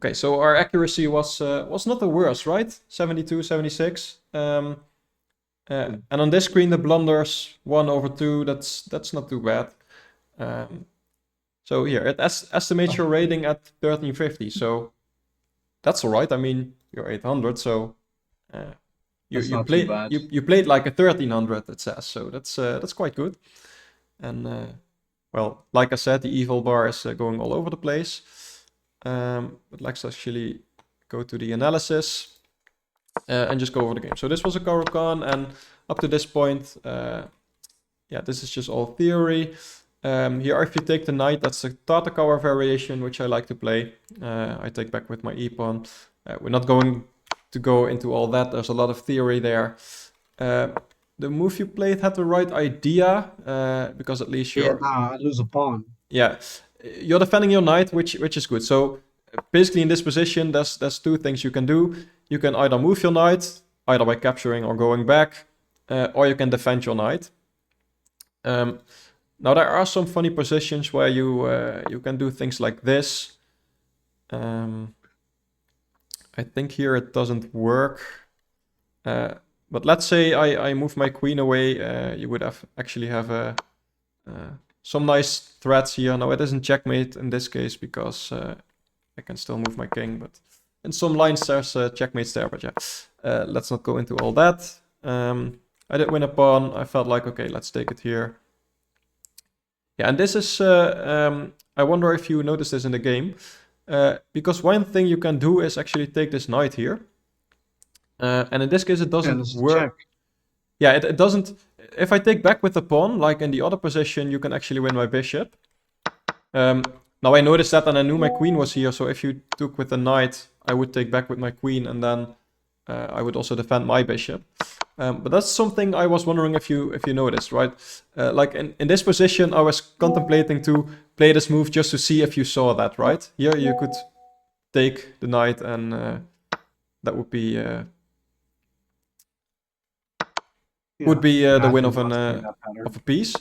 Okay, so our accuracy was not the worst, right? 72, 76. And on this screen, the blunders 1/2. That's not too bad. So here, it estimates your rating at 1350. So that's all right. I mean, you're 800, so you played like a 1300. It says, so that's quite good. And well, like I said, the evil bar is going all over the place. But let's actually go to the analysis and just go over the game. So this was a Caro-Kann, and up to this point, yeah, this is just all theory. Here, if you take the knight, that's the Tatakawa variation, which I like to play. I take back with my e-pawn. We're not going to go into all that. There's a lot of theory there. The move you played had the right idea, because at least you're... Yeah, I lose a pawn. Yeah, you're defending your knight, which is good. So basically in this position, there's two things you can do. You can either move your knight, either by capturing or going back, or you can defend your knight. Now there are some funny positions where you can do things like this. I think here it doesn't work. But let's say I move my queen away. You would actually have some nice threats here. No, it isn't checkmate in this case because I can still move my king. But in some lines there's checkmates there. But yeah, let's not go into all that. I did win a pawn. I felt like, okay, let's take it here. Yeah, and this is, I wonder if you noticed this in the game. Because one thing you can do is actually take this knight here. And in this case, it doesn't work. Check. Yeah, it doesn't. If I take back with the pawn, like in the other position, you can actually win my bishop. Now I noticed that, and I knew my queen was here. So if you took with the knight, I would take back with my queen, and then I would also defend my bishop. But that's something I was wondering if you noticed, right? Like in this position, I was contemplating to play this move just to see if you saw that, right? Here you could take the knight, and that would be the win of a piece.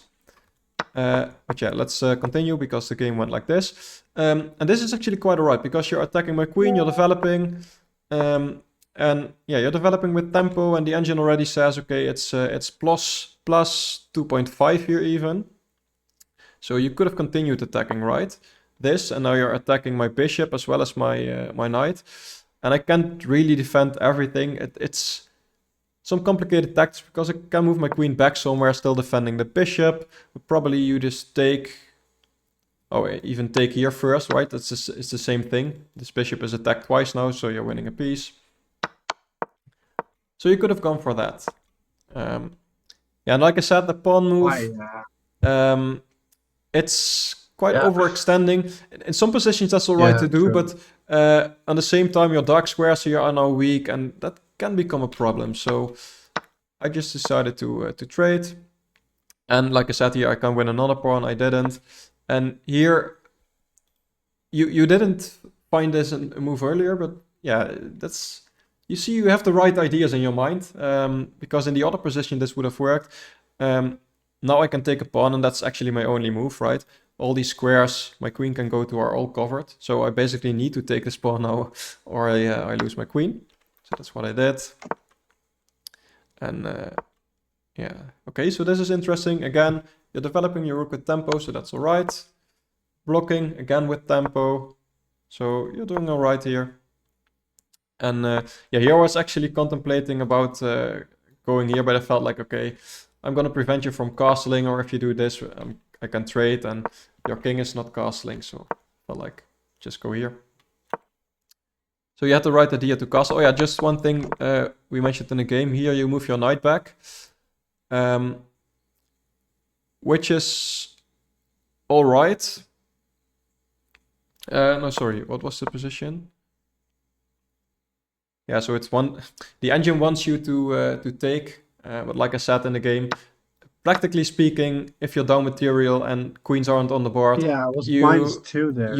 But yeah, let's continue because the game went like this. And this is actually quite alright because you're attacking my queen, you're developing. And yeah, you're developing with tempo, and the engine already says, okay, it's plus 2.5 here even. So you could have continued attacking, right? This, and now you're attacking my bishop as well as my knight. And I can't really defend everything. It's some complicated tactics because I can move my queen back somewhere, still defending the bishop. But probably you just take... Oh, even take here first, right? It's the same thing. This bishop is attacked twice now, so you're winning a piece. So you could have gone for that. Yeah, and like I said, the pawn move, it's quite overextending. In some positions, that's all right to do, but at the same time, your dark squares here are now weak, and that can become a problem. So I just decided to trade. And like I said here, I can win another pawn. I didn't. And here, you didn't find this a move earlier, but yeah, that's... You see, you have the right ideas in your mind, because in the other position this would have worked. Now I can take a pawn, and that's actually my only move, right? All these squares my queen can go to are all covered. So I basically need to take this pawn now, or I lose my queen. So that's what I did. And yeah, okay, so this is interesting. Again, you're developing your rook with tempo, so that's all right. Blocking, again with tempo. So you're doing all right here. And yeah, here I was actually contemplating about going here, but I felt like, okay, I'm going to prevent you from castling, or if you do this, I can trade, and your king is not castling, so I felt like, just go here. So you had the right idea to castle. Oh yeah, just one thing we mentioned in the game. Here you move your knight back, which is all right. No, sorry, what was the position? Yeah, so it's one. The engine wants you to take, but like I said in the game, practically speaking, if you're down material and queens aren't on the board, yeah, it was -2 there.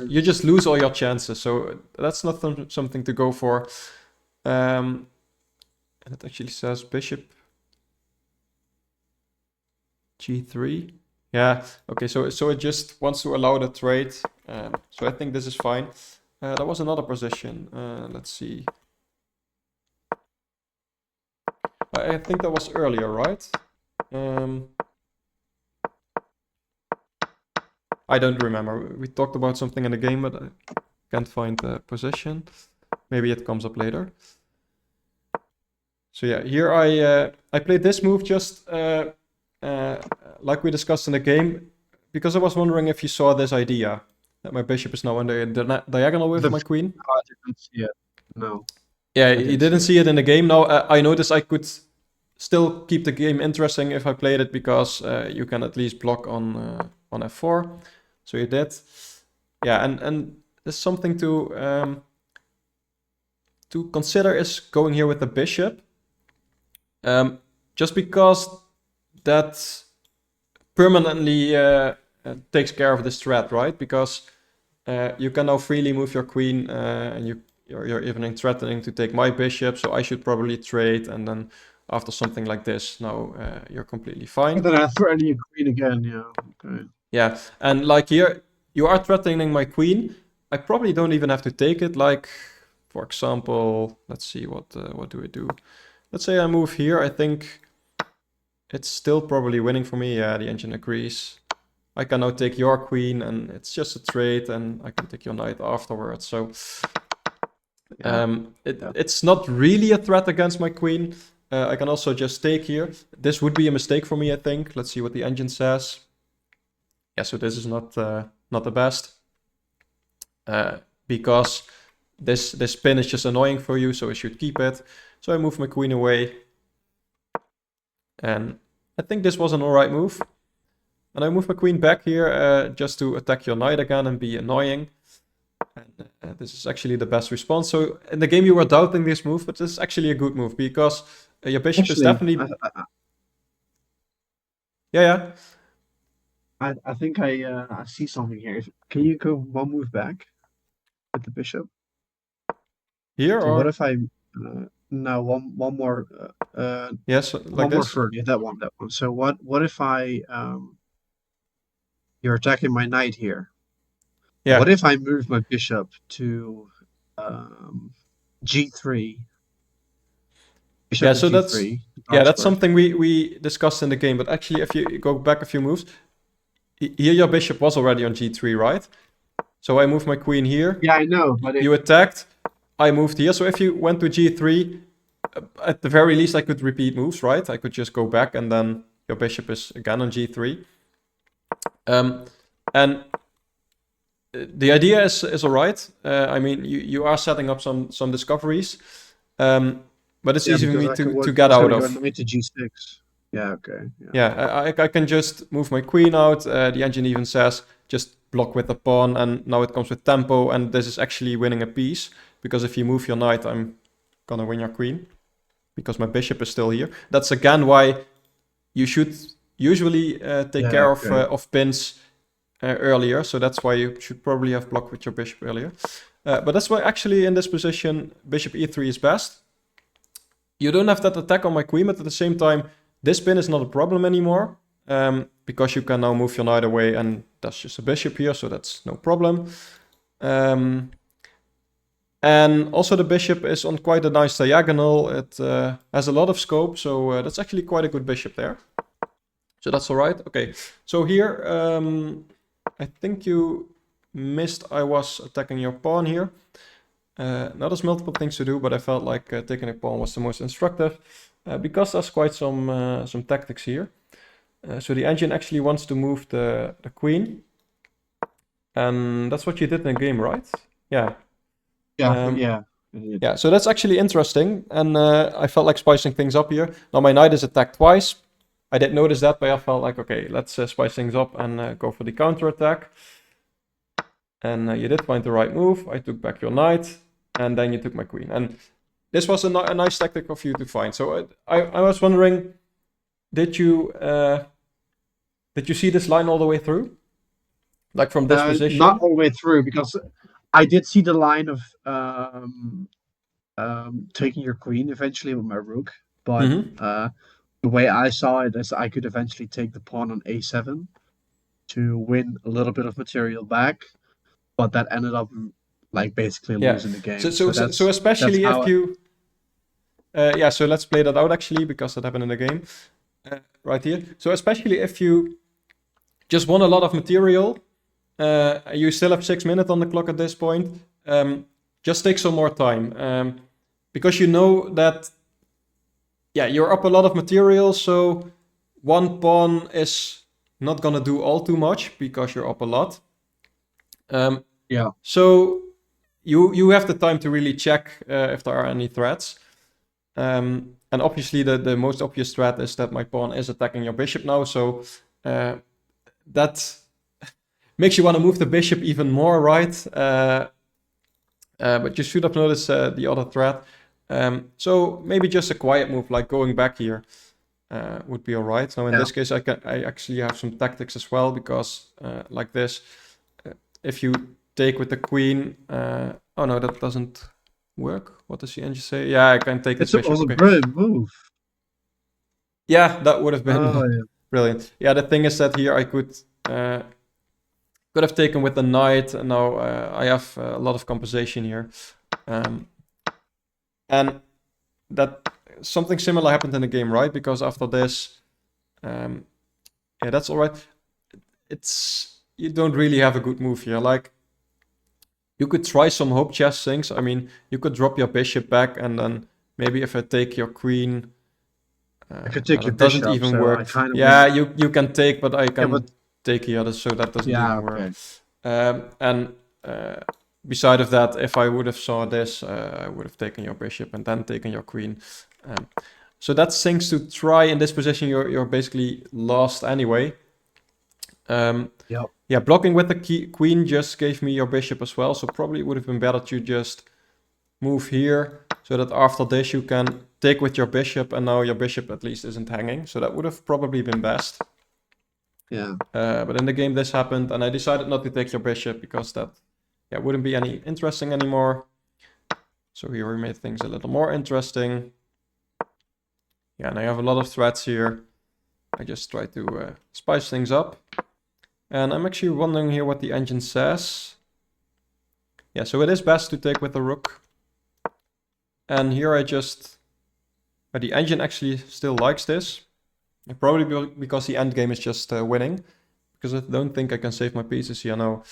You just lose all your chances. So that's not something to go for. And it actually says bishop g3. Yeah. Okay. So it just wants to allow the trade. So I think this is fine. That was another position. Let's see. I think that was earlier, right? I don't remember. We talked about something in the game, but I can't find the position. Maybe it comes up later. So yeah, here I played this move just like we discussed in the game, because I was wondering if you saw this idea that my bishop is now on the diagonal with my queen. I didn't see it. No. Yeah, you didn't see it in the game. Now I noticed I could still keep the game interesting if I played it, because you can at least block on f4. So you did. Yeah, and there's something to consider is going here with the bishop. Just because that permanently takes care of this threat, right? Because you can now freely move your queen, and you're even threatening to take my bishop, so I should probably trade, and then after something like this, now you're completely fine. And then I threaten your queen again, yeah. Okay. Yeah, and like here, you are threatening my queen. I probably don't even have to take it. Like, for example, let's see, what do we do? Let's say I move here. I think it's still probably winning for me. Yeah, the engine agrees. I can now take your queen, and it's just a trade, and I can take your knight afterwards. So it's not really a threat against my queen. I can also just take here. This would be a mistake for me, I think. Let's see what the engine says. Yeah, so this is not the best, because this pin is just annoying for you, so I should keep it. So I move my queen away, and I think this was an alright move. And I move my queen back here just to attack your knight again and be annoying. And this is actually the best response. So in the game you were doubting this move, but this is actually a good move, because your bishop is definitely... Yeah. I think I see something here. Can you go one move back with the bishop? Here, so or what if I no one more yes, like one this? more further. Yeah, that one. So what if I you're attacking my knight here? Yeah. What if I move my bishop to g3? Bishop yeah, so g3, that's something we discussed in the game. But actually, if you go back a few moves, here your bishop was already on g3, right? So I moved my queen here. Yeah, I know, but you attacked. I moved here. So if you went to g3, at the very least, I could repeat moves, right? I could just go back, and then your bishop is again on g3. And the idea is alright. I mean, you are setting up some discoveries, but it's easy for me to get out of. Knight to g6. Yeah, okay. Yeah, I can just move my queen out. The engine even says just block with the pawn, and now it comes with tempo, and this is actually winning a piece, because if you move your knight, I'm gonna win your queen, because my bishop is still here. That's again why you should usually take care of pins earlier, so that's why you should probably have blocked with your bishop earlier. But that's why actually in this position, bishop e3 is best. You don't have that attack on my queen, but at the same time, this pin is not a problem anymore, because you can now move your knight away, and that's just a bishop here, so that's no problem. And also the bishop is on quite a nice diagonal. It has a lot of scope, so that's actually quite a good bishop there. So that's all right. Okay, so here, I think you missed I was attacking your pawn here. Now there's multiple things to do, but I felt like taking a pawn was the most instructive, because there's quite some tactics here. So the engine actually wants to move the queen, and that's what you did in the game, right? Yeah. Yeah, so that's actually interesting, and I felt like spicing things up here. Now my knight is attacked twice. I didn't notice that, but I felt like, okay, let's spice things up and go for the counterattack. And you did find the right move. I took back your knight, and then you took my queen. And this was a nice tactic of you to find. So I was wondering, did you see this line all the way through? Like from this position? Not all the way through, because I did see the line of taking your queen eventually with my rook, but the way I saw it is I could eventually take the pawn on a7 to win a little bit of material back, but that ended up like basically losing the game. So especially if you so let's play that out actually, because that happened in the game right here. So especially if you just won a lot of material, you still have 6 minutes on the clock at this point, just take some more time, because you know that you're up a lot of material, so one pawn is not gonna do all too much because you're up a lot. So you have the time to really check if there are any threats. And obviously the most obvious threat is that my pawn is attacking your bishop now, so that makes you want to move the bishop even more, right? But you should have noticed the other threat. So maybe just a quiet move like going back here would be alright. Now in this case I actually have some tactics as well, because like this, if you take with the queen, oh no, that doesn't work. What does the engine say? Yeah, I can take this bishop. It's a brilliant move. Yeah, that would have been brilliant. Yeah, the thing is that here I could have taken with the knight, and now I have a lot of compensation here. And that something similar happened in the game, right? Because after this, that's alright. You don't really have a good move here. Like, you could try some hope chess things. I mean, you could drop your bishop back, and then maybe if I take your queen, I could take your doesn't bishop, even so work. You can take, but I can take here, so that doesn't even work. And beside of that, if I would have saw this, I would have taken your bishop and then taken your queen. So that's things to try. In this position, you're basically lost anyway. Yeah, blocking with the queen just gave me your bishop as well, so probably it would have been better to just move here, so that after this you can take with your bishop, and now your bishop at least isn't hanging. So that would have probably been best. Yeah. But in the game this happened, and I decided not to take your bishop because that wouldn't be any interesting anymore. So here we made things a little more interesting. Yeah, and I have a lot of threats here. I just try to spice things up. And I'm actually wondering here what the engine says. Yeah, so it is best to take with the rook. And here I just... the engine actually still likes this. Probably because the endgame is just winning. Because I don't think I can save my pieces here now.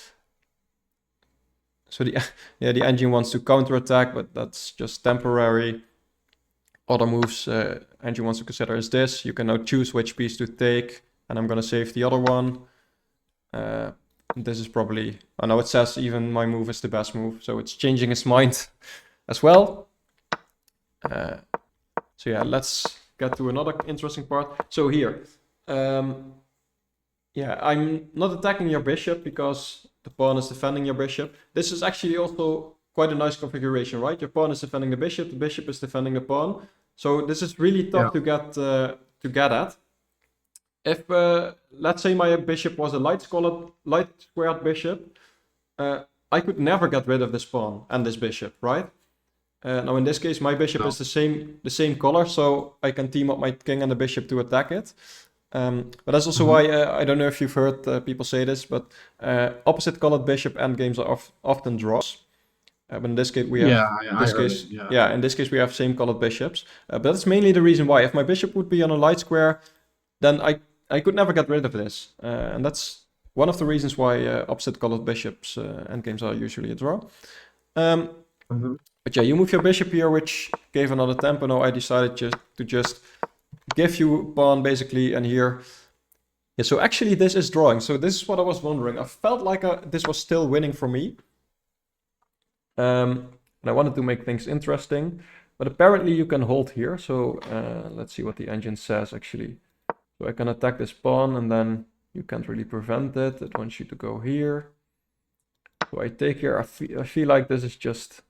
So the engine wants to counterattack, but that's just temporary. Other moves engine wants to consider is this. You can now choose which piece to take. And I'm going to save the other one. This is probably... oh no, it says even my move is the best move, so it's changing its mind as well. So yeah, let's get to another interesting part. So here, I'm not attacking your bishop because the pawn is defending your bishop. This is actually also quite a nice configuration, right? Your pawn is defending the bishop is defending the pawn. So this is really tough to get at. If, let's say my bishop was a light squared bishop, I could never get rid of this pawn and this bishop, right? Now in this case, my bishop is the same color, so I can team up my king and the bishop to attack it. But that's also why, I don't know if you've heard people say this, but opposite colored bishop endgames are often draws. But in this case we have in this case we have same colored bishops. But that's mainly the reason why. If my bishop would be on a light square, then I could never get rid of this. And that's one of the reasons why opposite colored bishops endgames are usually a draw. But yeah, you move your bishop here, which gave another tempo. Now I decided to just give you pawn basically, and here. Yeah, so actually this is drawing. So this is what I was wondering. I felt like this was still winning for me. And I wanted to make things interesting. But apparently you can hold here. So let's see what the engine says actually. So I can attack this pawn, and then you can't really prevent it. It wants you to go here. So I take here. I feel like this is just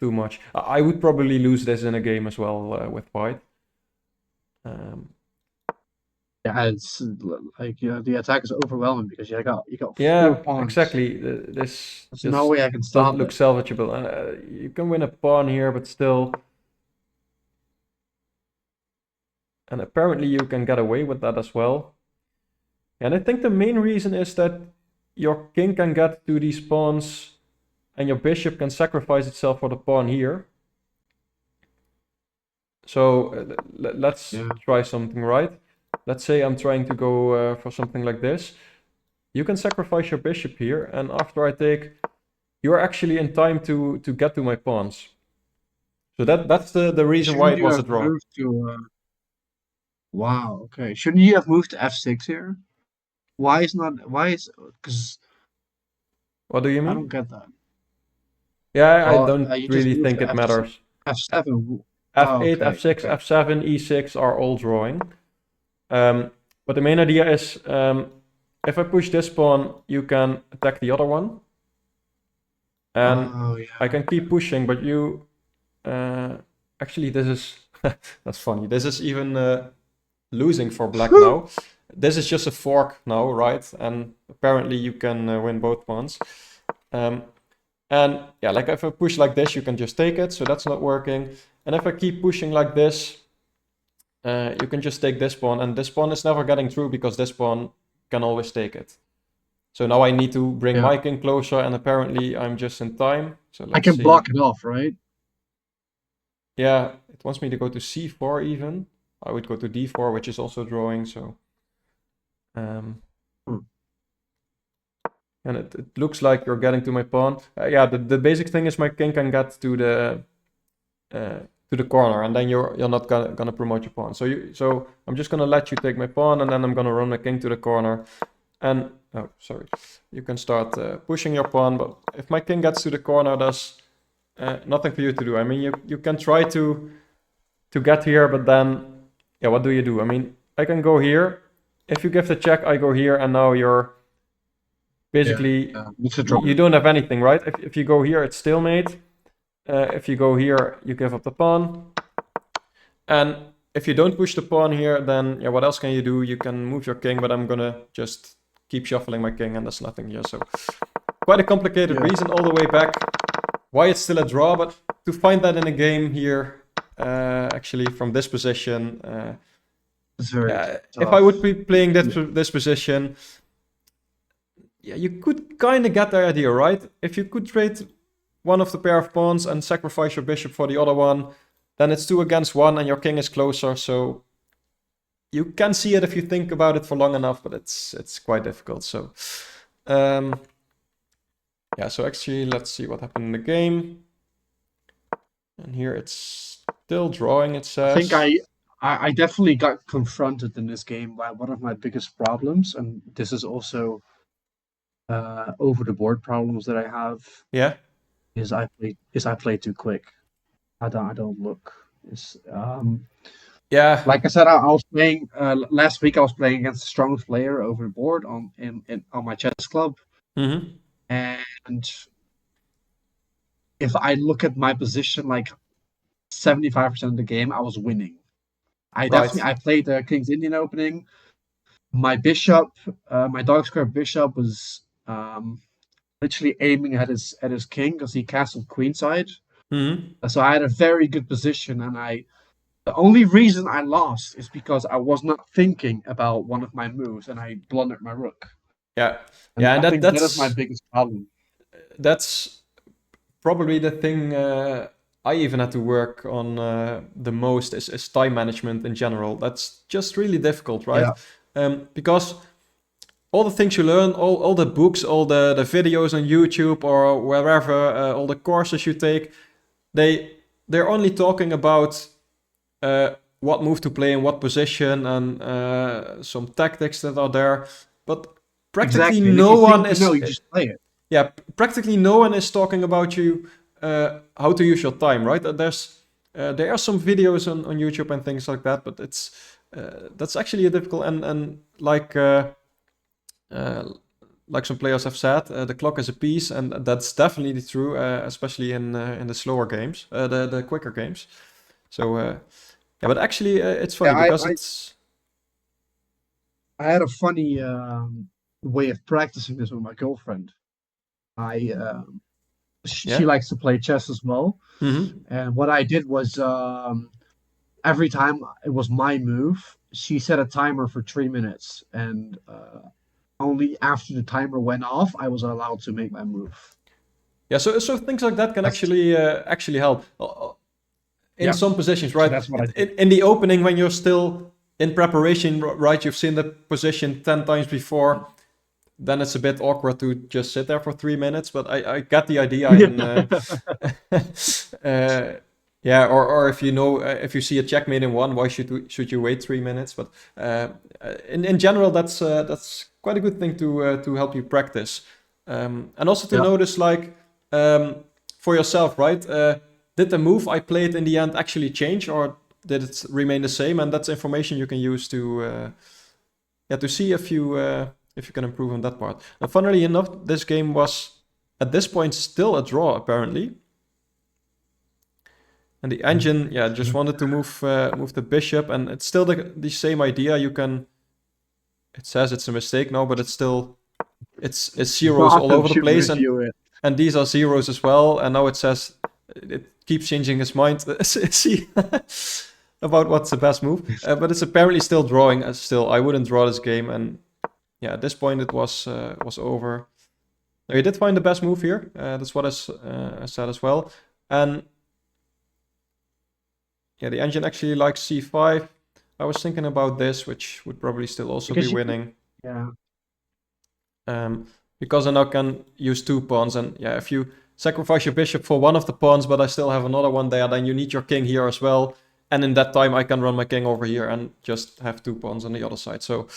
too much. I would probably lose this in a game as well with white. Yeah, it's like the attack is overwhelming because you got 4 pawns. Exactly. There's no way I can stop it. Doesn't look salvageable. You can win a pawn here, but still. And apparently you can get away with that as well. And I think the main reason is that your king can get to these pawns and your bishop can sacrifice itself for the pawn here. So let's try something, right? Let's say I'm trying to go for something like this. You can sacrifice your bishop here, and after I take, you're actually in time to get to my pawns. So that's the reason why it was a draw. Wow, okay. Shouldn't you have moved to f6 here? Because what do you mean? I don't get that. Yeah, I don't really think it matters. f7. f8, f6, f7, e6 are all drawing. But the main idea is, if I push this pawn, you can attack the other one. And I can keep pushing, but you... actually, this is... that's funny. This is even losing for black now. This is just a fork now, right? And apparently you can win both pawns. And yeah, like if I push like this, you can just take it. So that's not working. And if I keep pushing like this, you can just take this pawn. And this pawn is never getting through because this pawn can always take it. So now I need to bring my king closer. And apparently I'm just in time. So let's I can block it off, right? Yeah, it wants me to go to c4 even. I would go to d4, which is also drawing. So, and it looks like you're getting to my pawn. Yeah, the basic thing is my king can get to the corner, and then you're not gonna promote your pawn. So I'm just gonna let you take my pawn, and then I'm gonna run my king to the corner. And oh, sorry, you can start pushing your pawn. But if my king gets to the corner, there's nothing for you to do. I mean, you can try to get here, but then yeah, what do you do? I mean, I can go here. If you give the check, I go here, and now you're basically you don't have anything, right? If you go here, it's stalemate. If you go here, you give up the pawn. And if you don't push the pawn here, then yeah, what else can you do? You can move your king, but I'm gonna just keep shuffling my king, and there's nothing here. So quite a complicated reason all the way back why it's still a draw, but to find that in a game here, actually from this position, if I would be playing this position, yeah, you could kind of get the idea, right? If you could trade one of the pair of pawns and sacrifice your bishop for the other one, then it's 2 against 1 and your king is closer. So you can see it if you think about it for long enough, but it's quite difficult. So yeah, so actually let's see what happened in the game. And here it's still drawing, it says. I think I definitely got confronted in this game by one of my biggest problems, and this is also over the board problems that I have. Yeah. Is I play too quick. I don't look. Yeah. Like I said, I was playing last week. I was playing against the strongest player over the board on my chess club. Mm-hmm. And if I look at my position, like 75% of the game, I was winning. I played the King's Indian opening. My bishop, my dark square bishop was literally aiming at his king because he castled queenside. Mm-hmm. So I had a very good position, and the only reason I lost is because I was not thinking about one of my moves, and I blundered my rook. Yeah, and I think that is my biggest problem. That's probably the thing I even had to work on the most is time management in general. That's just really difficult, right? Yeah. Because all the things you learn, all the books, all the videos on YouTube or wherever, all the courses you take, they're only talking about what move to play in what position and some tactics that are there. But practically no one is... you just play it. Yeah, practically no one is talking about you how to use your time, right? There are some videos on YouTube and things like that, but that's actually a difficult and like some players have said, the clock is a piece, and that's definitely true, especially in the slower games, the quicker games. So yeah, but actually it's funny because I had a funny way of practicing this with my girlfriend. She likes to play chess as well. Mm-hmm. And what I did was every time it was my move, she set a timer for 3 minutes, and only after the timer went off, I was allowed to make my move. Yeah, so things like that can actually help in some positions, right? So that's what I did. In the opening, when you're still in preparation, right? You've seen the position 10 times before. Then it's a bit awkward to just sit there for 3 minutes. But I get the idea. Yeah, or if you know if you see a checkmate in one, why should you wait 3 minutes? But in general, that's quite a good thing to help you practice, and also to notice like for yourself, right? Did the move I played in the end actually change, or did it remain the same? And that's information you can use to see if you can improve on that part. And funnily enough, this game was at this point still a draw apparently. And the engine, just wanted to move the bishop, and it's still the same idea. You can. It says it's a mistake now, but it's still it's zeros all over the place, and these are zeros as well. And now it says it keeps changing its mind. See about what's the best move, but it's apparently still drawing. Still, I wouldn't draw this game, and yeah, at this point it was over. Now, you did find the best move here. That's what I said as well, and. Yeah, the engine actually likes c5. I was thinking about this, which would probably still also be winning. Yeah. Because I now can use 2 pawns, and yeah, if you sacrifice your bishop for one of the pawns, but I still have another one there, then you need your king here as well. And in that time, I can run my king over here and just have 2 pawns on the other side. So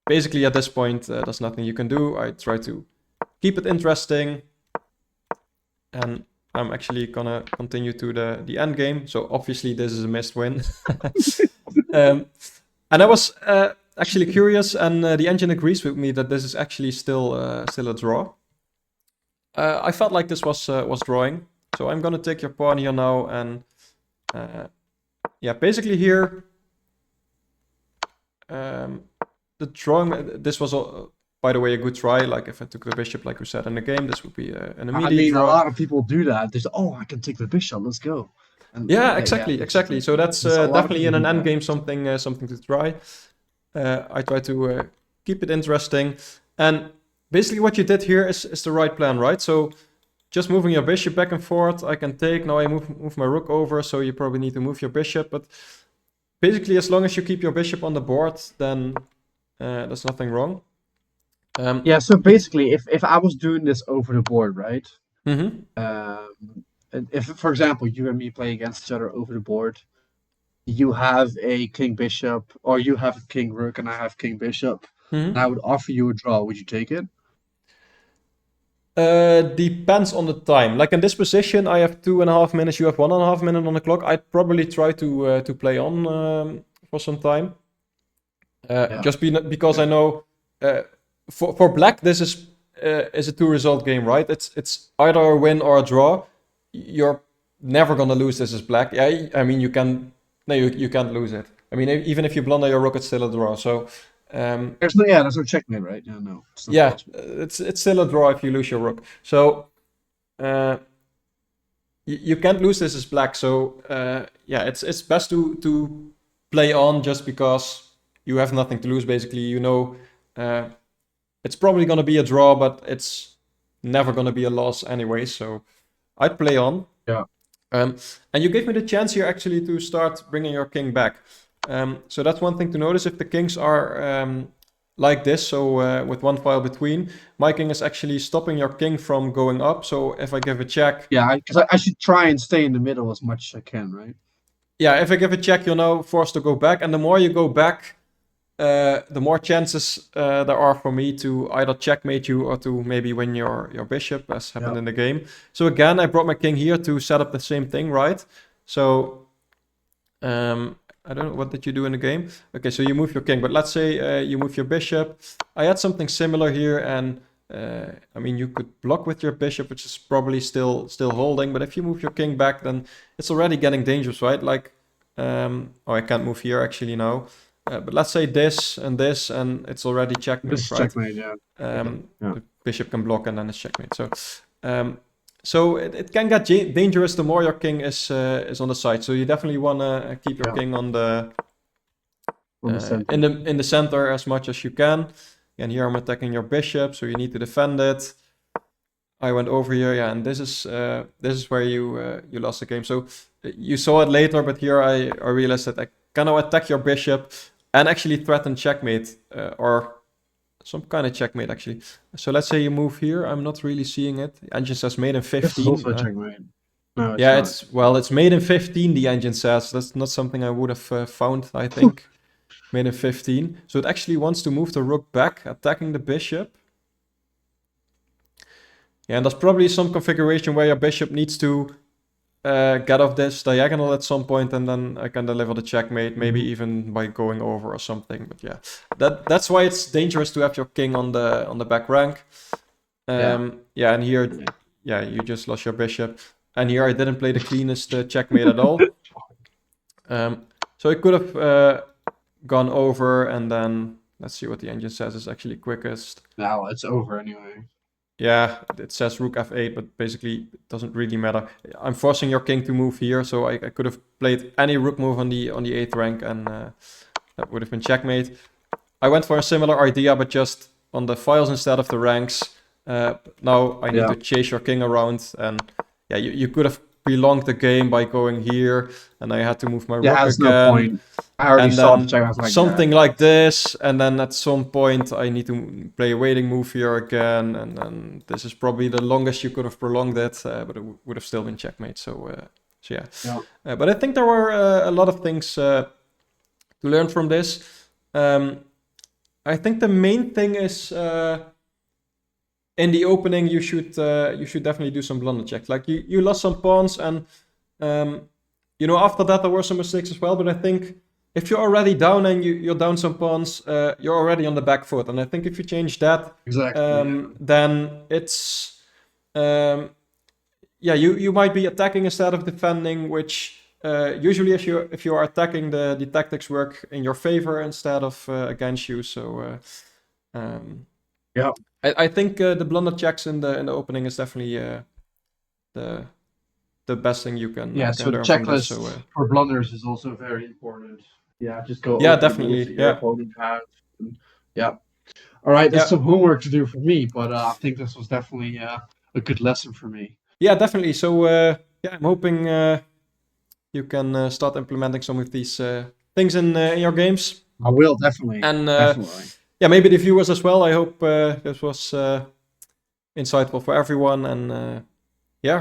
basically, at this point, there's nothing you can do. I try to keep it interesting, and I'm actually gonna continue to the end game. So obviously this is a missed win. And I was actually curious, and the engine agrees with me that this is actually still a draw. I felt like this was drawing. So I'm gonna take your pawn here now, and yeah, basically here the drawing. This was by the way, a good try. Like if I took the bishop, like we said in the game, this would be an immediate draw. A lot of people do that. They say, "Oh, I can take the bishop. Let's go." And yeah, exactly. So that's definitely in an endgame something to try. I try to keep it interesting, and basically what you did here is the right plan, right? So just moving your bishop back and forth, I can take. Now I move my rook over, so you probably need to move your bishop. But basically, as long as you keep your bishop on the board, then there's nothing wrong. Yeah, so basically, if I was doing this over the board, right? If, for example, you and me play against each other over the board, you have a king bishop, or you have a king rook, and I have king bishop, and I would offer you a draw. Would you take it? Depends on the time. Like in this position, I have 2.5 minutes. You have 1.5 minutes on the clock. I'd probably try to play on for some time. Just because I know. For black, this is a 2-result game, right? It's either a win or a draw. You're never gonna lose this as black. Yeah, I mean you can't lose it. I mean even if you blunder your rook, it's still a draw. So there's no checkmate, right? Yeah, no. It's still a draw if you lose your rook. So you can't lose this as black. So it's best to play on just because you have nothing to lose. Basically, you know. It's probably going to be a draw, but it's never going to be a loss anyway. So I'd play on. Yeah. And you gave me the chance here actually to start bringing your king back. So that's one thing to notice. If the kings are like this, so with one file between, my king is actually stopping your king from going up. So if I give a check... Yeah, because I should try and stay in the middle as much as I can, right? Yeah, if I give a check, you're now forced to go back. And the more you go back... the more chances there are for me to either checkmate you or to maybe win your bishop, as happened in the game. So again, I brought my king here to set up the same thing, right? So I don't know, what did you do in the game? Okay, so you move your king, but let's say you move your bishop. I had something similar here, and I mean, you could block with your bishop, which is probably still holding, but if you move your king back, then it's already getting dangerous, right? Like, I can't move here actually now. But let's say this, and it's already checkmate, this right? Checkmate, yeah. The bishop can block, and then it's checkmate. So it can get dangerous the more your king is on the side. So you definitely want to keep your king on the in the center as much as you can. And here I'm attacking your bishop, so you need to defend it. I went over here, yeah, and this is where you lost the game. So you saw it later, but here I realized that I kind of attack your bishop and actually threaten checkmate, or some kind of checkmate actually. So let's say you move here. I'm not really seeing it. The engine says made in 15. This is also a checkmate. No, yeah, it's made in 15. The engine says that's not something I would have found. I think made in 15. So it actually wants to move the rook back, attacking the bishop. Yeah, and there's probably some configuration where your bishop needs to get off this diagonal at some point, and then I can deliver the checkmate, maybe even by going over or something. But yeah, that's why it's dangerous to have your king on the back rank. Yeah, and here, yeah, you just lost your bishop, and here I didn't play the cleanest checkmate at all. So it could have gone over, and then let's see what the engine says is actually quickest. No, it's over anyway. Yeah, it says rook f8, but basically it doesn't really matter. I'm forcing your king to move here, so I could have played any rook move on the 8th rank, and that would have been checkmate. I went for a similar idea, but just on the files instead of the ranks. Now I need to chase your king around, and yeah, you could have prolonged the game by going here, and I had to move my rook again. No point. I already saw the check. I was like, something like this, and then at some point I need to play a waiting move here again, and then this is probably the longest you could have prolonged it, but it would have still been checkmate. So yeah. But I think there were a lot of things to learn from this. I think the main thing is in the opening you should definitely do some blunder checks. Like you lost some pawns, and after that there were some mistakes as well. But I think if you're already down and you're down some pawns, you're already on the back foot. And I think if you change that, then it's you might be attacking instead of defending, which usually if you are attacking, the tactics work in your favor instead of against you. So I think the blunder checks in the opening is definitely the best thing you can. So the checklist for blunders is also very important. Just go. Definitely. Your opponent has. All right, there's some homework to do for me, but I think this was definitely a good lesson for me. Yeah, definitely. So I'm hoping you can start implementing some of these things in your games. I will definitely. And definitely. Maybe the viewers as well. I hope this was insightful for everyone. And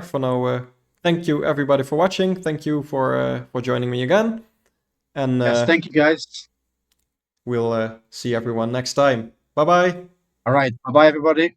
for now, thank you everybody for watching. Thank you for joining me again. And yes, thank you guys. We'll see everyone next time. Bye-bye. All right. Bye-bye, everybody.